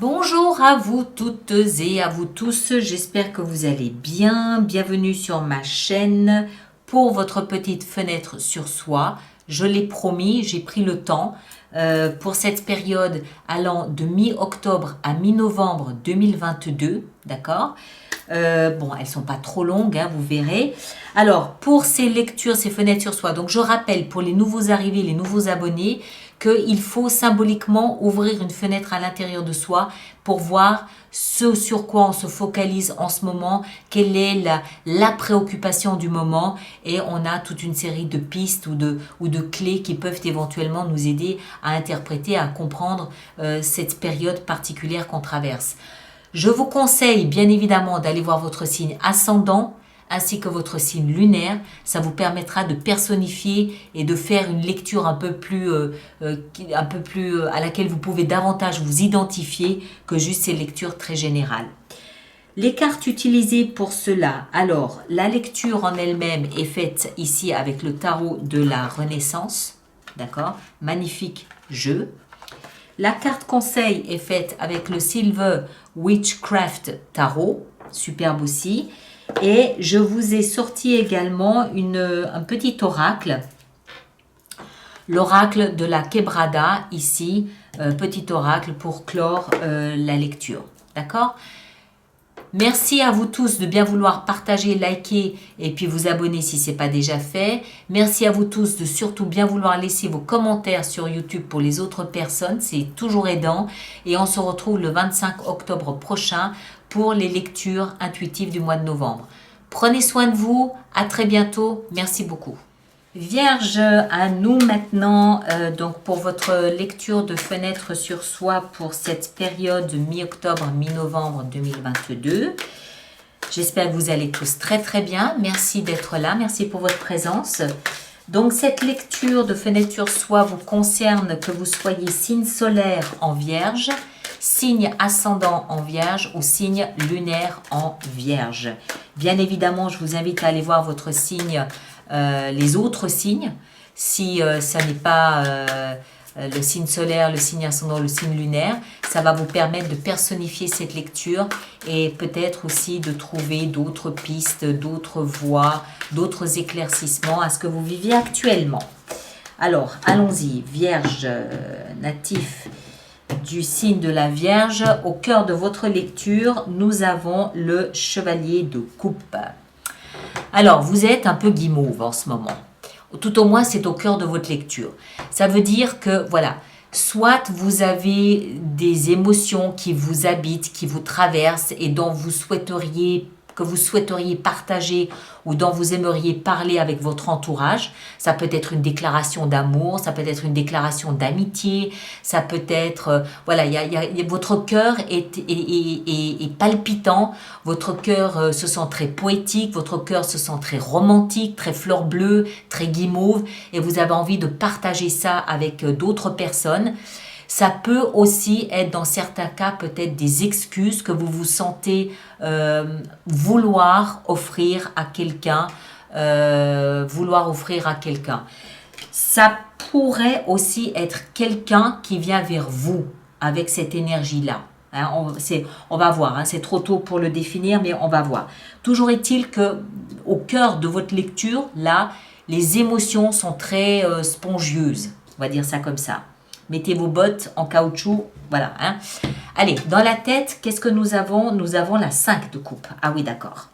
Bonjour à vous toutes et à vous tous, j'espère que vous allez bien. Bienvenue sur ma chaîne pour votre petite fenêtre sur soi. Je l'ai promis, j'ai pris le temps pour cette période allant de mi-octobre à mi-novembre 2022, d'accord. Bon, elles sont pas trop longues, hein, vous verrez. Alors, pour ces lectures, ces fenêtres sur soi, donc je rappelle pour les nouveaux arrivés, les nouveaux abonnés, qu'il faut symboliquement ouvrir une fenêtre à l'intérieur de soi pour voir ce sur quoi on se focalise en ce moment, quelle est la préoccupation du moment, et on a toute une série de pistes ou de clés qui peuvent éventuellement nous aider à interpréter, à comprendre cette période particulière qu'on traverse. Je vous conseille bien évidemment d'aller voir votre signe ascendant ainsi que votre signe lunaire. Ça vous permettra de personnifier et de faire une lecture un peu plus à laquelle vous pouvez davantage vous identifier que juste ces lectures très générales. Les cartes utilisées pour cela, alors la lecture en elle-même est faite ici avec le tarot de la Renaissance, d'accord, magnifique jeu. La carte conseil est faite avec le Silver Witchcraft Tarot, superbe aussi. Et je vous ai sorti également un petit oracle, l'oracle de la Quebrada, ici, petit oracle pour clore la lecture. D'accord ? Merci à vous tous de bien vouloir partager, liker et puis vous abonner si ce n'est pas déjà fait. Merci à vous tous de surtout bien vouloir laisser vos commentaires sur YouTube pour les autres personnes. C'est toujours aidant. Et on se retrouve le 25 octobre prochain pour les lectures intuitives du mois de novembre. Prenez soin de vous. À très bientôt. Merci beaucoup. Vierge, à nous maintenant, donc pour votre lecture de fenêtre sur soi pour cette période mi-octobre, mi-novembre 2022. J'espère que vous allez tous très très bien. Merci d'être là, merci pour votre présence. Donc cette lecture de fenêtre sur soi vous concerne que vous soyez signe solaire en Vierge, signe ascendant en Vierge ou signe lunaire en Vierge. Bien évidemment, je vous invite à aller voir votre signe, les autres signes, si ça n'est pas le signe solaire, le signe ascendant, le signe lunaire. Ça va vous permettre de personnifier cette lecture et peut-être aussi de trouver d'autres pistes, d'autres voies, d'autres éclaircissements à ce que vous vivez actuellement. Alors, allons-y. Vierge, natif du signe de la Vierge, au cœur de votre lecture, nous avons le chevalier de coupe. Alors, vous êtes un peu guimauve en ce moment. Tout au moins, c'est au cœur de votre lecture. Ça veut dire que, voilà, soit vous avez des émotions qui vous habitent, qui vous traversent et dont vous souhaiteriez partager ou dont vous aimeriez parler avec votre entourage. Ça peut être une déclaration d'amour, ça peut être une déclaration d'amitié, ça peut être, voilà, votre cœur est palpitant, votre cœur se sent très poétique, votre cœur se sent très romantique, très fleur bleue, très guimauve, et vous avez envie de partager ça avec d'autres personnes. Ça peut aussi être dans certains cas peut-être des excuses que vous vous sentez vouloir offrir à quelqu'un. Ça pourrait aussi être quelqu'un qui vient vers vous avec cette énergie-là. Hein, on va voir, hein, c'est trop tôt pour le définir, mais on va voir. Toujours est-il que au cœur de votre lecture, là, les émotions sont très spongieuses. On va dire ça comme ça. Mettez vos bottes en caoutchouc, voilà. Hein. Allez, dans la tête, qu'est-ce que nous avons? Nous avons la 5 de coupe. Ah oui, d'accord.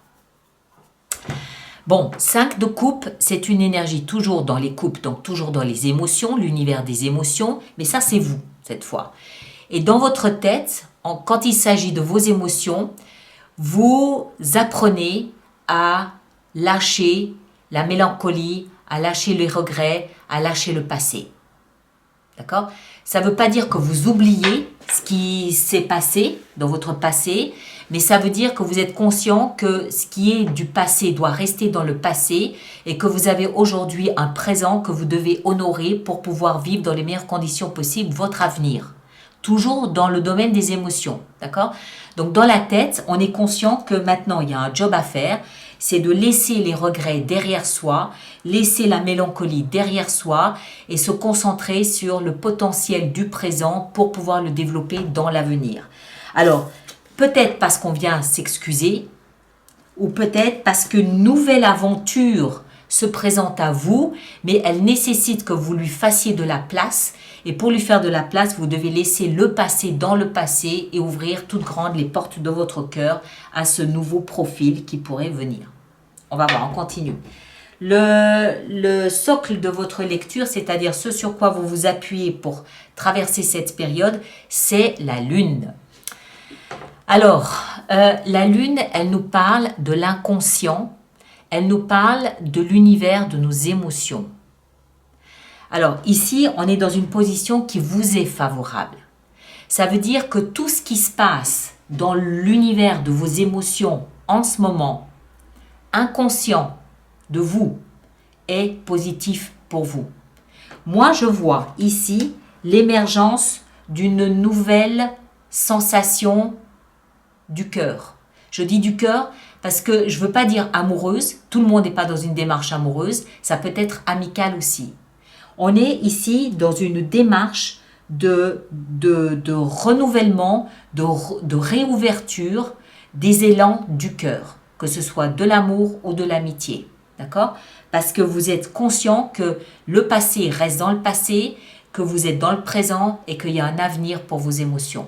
Bon, 5 de coupe, c'est une énergie toujours dans les coupes, donc toujours dans les émotions, l'univers des émotions, mais ça, c'est vous, cette fois. Et dans votre tête, quand il s'agit de vos émotions, vous apprenez à lâcher la mélancolie, à lâcher les regrets, à lâcher le passé. D'accord? Ça ne veut pas dire que vous oubliez ce qui s'est passé dans votre passé, mais ça veut dire que vous êtes conscient que ce qui est du passé doit rester dans le passé et que vous avez aujourd'hui un présent que vous devez honorer pour pouvoir vivre dans les meilleures conditions possibles votre avenir. Toujours dans le domaine des émotions. D'accord? Donc dans la tête, on est conscient que maintenant il y a un job à faire. c'est de laisser les regrets derrière soi, laisser la mélancolie derrière soi et se concentrer sur le potentiel du présent pour pouvoir le développer dans l'avenir. Alors, peut-être parce qu'on vient s'excuser, ou peut-être parce qu'une nouvelle aventure se présente à vous, mais elle nécessite que vous lui fassiez de la place. Et pour lui faire de la place, vous devez laisser le passé dans le passé et ouvrir toutes grandes les portes de votre cœur à ce nouveau profil qui pourrait venir. On va voir, on continue. Le socle de votre lecture, c'est-à-dire ce sur quoi vous vous appuyez pour traverser cette période, c'est la lune. Alors, la lune, elle nous parle de l'inconscient, elle nous parle de l'univers de nos émotions. Alors ici, on est dans une position qui vous est favorable. Ça veut dire que tout ce qui se passe dans l'univers de vos émotions en ce moment, inconscient de vous, est positif pour vous. Moi, je vois ici l'émergence d'une nouvelle sensation du cœur. Je dis du cœur parce que je ne veux pas dire amoureuse. Tout le monde n'est pas dans une démarche amoureuse. Ça peut être amical aussi. On est ici dans une démarche de renouvellement, de réouverture des élans du cœur, que ce soit de l'amour ou de l'amitié. D'accord? Parce que vous êtes conscient que le passé reste dans le passé, que vous êtes dans le présent et qu'il y a un avenir pour vos émotions.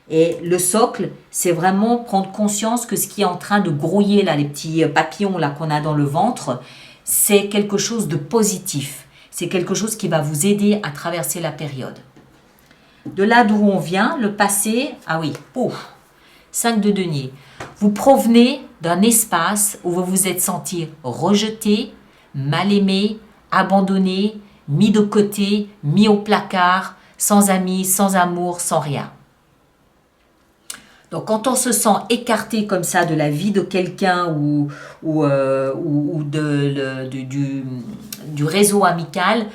Et le socle, c'est vraiment prendre conscience que ce qui est en train de grouiller, là, les petits papillons là qu'on a dans le ventre, c'est quelque chose de positif. C'est quelque chose qui va vous aider à traverser la période. De là d'où on vient, le passé, ah oui, 5 de denier. Vous provenez d'un espace où vous vous êtes senti rejeté, mal aimé, abandonné, mis de côté, mis au placard, sans amis, sans amour, sans rien. Donc, quand on se sent écarté comme ça de la vie de quelqu'un ou du réseau amical,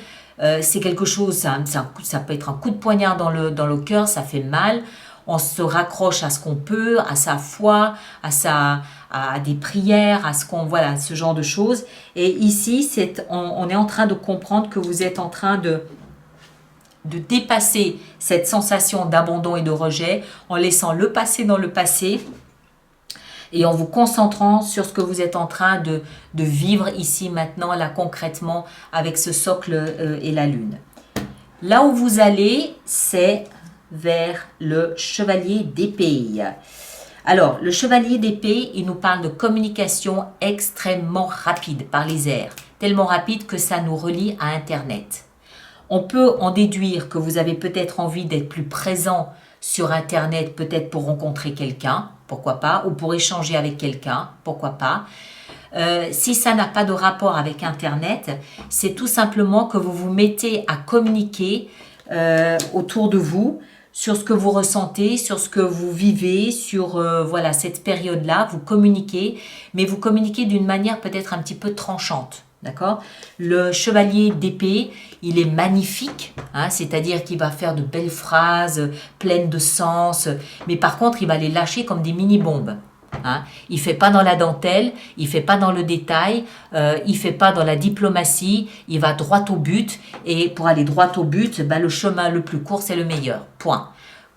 c'est quelque chose, ça peut être un coup de poignard dans le cœur, ça fait mal. On se raccroche à ce qu'on peut, à sa foi, à des prières, à voilà, ce genre de choses. Et ici, on est en train de comprendre que vous êtes en train de dépasser cette sensation d'abandon et de rejet en laissant le passé dans le passé et en vous concentrant sur ce que vous êtes en train de vivre ici, maintenant, là, concrètement, avec ce socle et la lune. Là où vous allez, c'est vers le chevalier d'épée. Alors, le chevalier d'épée, il nous parle de communication extrêmement rapide par les airs, tellement rapide que ça nous relie à Internet. On peut en déduire que vous avez peut-être envie d'être plus présent sur Internet, peut-être pour rencontrer quelqu'un, pourquoi pas, ou pour échanger avec quelqu'un, pourquoi pas. Si ça n'a pas de rapport avec Internet, c'est tout simplement que vous vous mettez à communiquer autour de vous sur ce que vous ressentez, sur ce que vous vivez, sur voilà, cette période-là. Vous communiquez, mais vous communiquez d'une manière peut-être un petit peu tranchante. D'accord? Le chevalier d'épée, il est magnifique, hein, c'est-à-dire qu'il va faire de belles phrases pleines de sens, mais par contre, il va les lâcher comme des mini-bombes. Hein. Il ne fait pas dans la dentelle, il ne fait pas dans le détail, il ne fait pas dans la diplomatie, il va droit au but, et pour aller droit au but, ben, le chemin le plus court, c'est le meilleur. Point.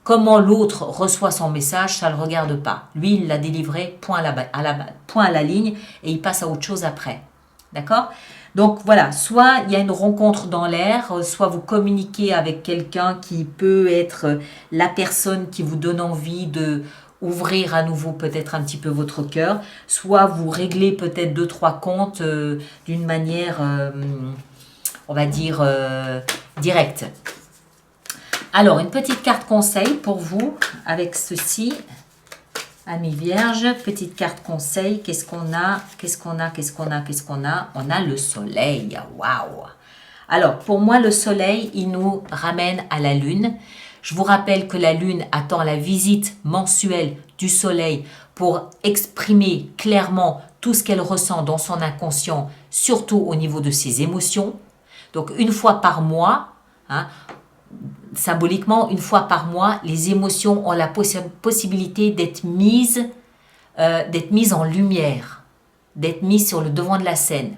Comment l'autre reçoit son message, ça ne le regarde pas. Lui, il l'a délivré, point à la ligne, et il passe à autre chose après. D'accord? Donc voilà, soit il y a une rencontre dans l'air, soit vous communiquez avec quelqu'un qui peut être la personne qui vous donne envie de ouvrir à nouveau peut-être un petit peu votre cœur, soit vous réglez peut-être 2-3 comptes d'une manière, on va dire, directe. Alors, une petite carte conseil pour vous avec ceci. Amis vierges, petite carte conseil, qu'est-ce qu'on a? On a le soleil, waouh! Alors, pour moi, le soleil, il nous ramène à la lune. Je vous rappelle que la lune attend la visite mensuelle du soleil pour exprimer clairement tout ce qu'elle ressent dans son inconscient, surtout au niveau de ses émotions. Donc, une fois par mois, hein, symboliquement, une fois par mois, les émotions ont la possibilité d'être mises en lumière. d'être mis sur le devant de la scène.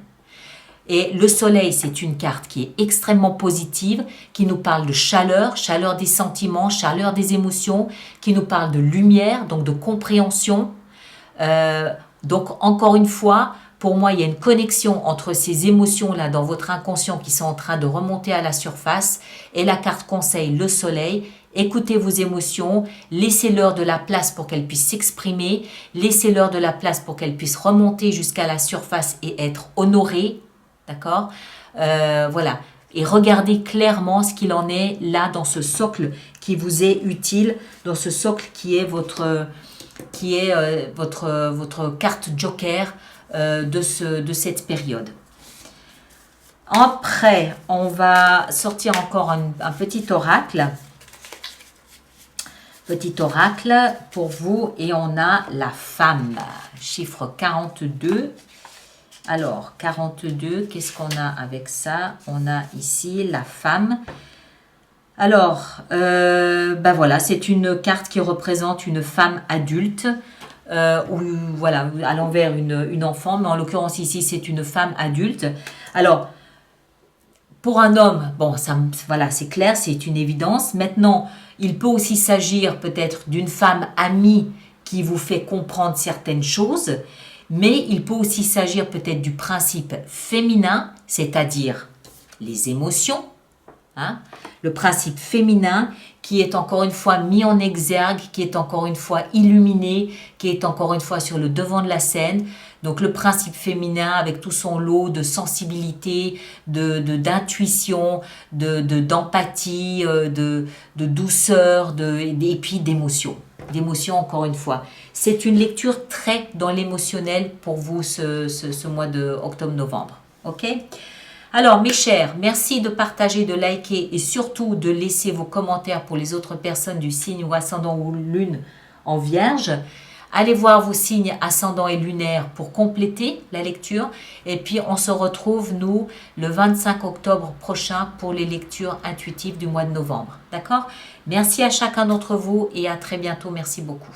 Et le soleil, c'est une carte qui est extrêmement positive, qui nous parle de chaleur, chaleur des sentiments, chaleur des émotions, qui nous parle de lumière, donc de compréhension. Donc encore une fois, pour moi, il y a une connexion entre ces émotions-là dans votre inconscient qui sont en train de remonter à la surface et la carte conseil, le soleil. Écoutez vos émotions, laissez-leur de la place pour qu'elles puissent s'exprimer, laissez-leur de la place pour qu'elles puissent remonter jusqu'à la surface et être honorées. D'accord, voilà. Et regardez clairement ce qu'il en est là dans ce socle qui vous est utile, dans ce socle qui est votre carte joker de cette période. Après, on va sortir encore un petit oracle. Petit oracle pour vous et on a la femme, chiffre 42. Alors, 42, qu'est-ce qu'on a avec ça? On a ici la femme. Alors, ben voilà, c'est une carte qui représente une femme adulte, ou voilà, à l'envers une enfant, mais en l'occurrence ici, c'est une femme adulte. Alors, pour un homme, bon, ça, voilà, c'est clair, c'est une évidence. Maintenant, il peut aussi s'agir peut-être d'une femme amie qui vous fait comprendre certaines choses. Mais il peut aussi s'agir peut-être du principe féminin, c'est-à-dire les émotions. Hein, le principe féminin qui est encore une fois mis en exergue, qui est encore une fois illuminé, qui est encore une fois sur le devant de la scène. Donc le principe féminin avec tout son lot de sensibilité, d'intuition, d'empathie, de douceur et puis d'émotion. D'émotion encore une fois. C'est une lecture très dans l'émotionnel pour vous ce mois de octobre-novembre. Ok ? Alors mes chers, merci de partager, de liker et surtout de laisser vos commentaires pour les autres personnes du signe ou ascendant ou lune en vierge. Allez voir vos signes ascendant et lunaire pour compléter la lecture. Et puis on se retrouve nous le 25 octobre prochain pour les lectures intuitives du mois de novembre. D'accord ? Merci à chacun d'entre vous et à très bientôt. Merci beaucoup.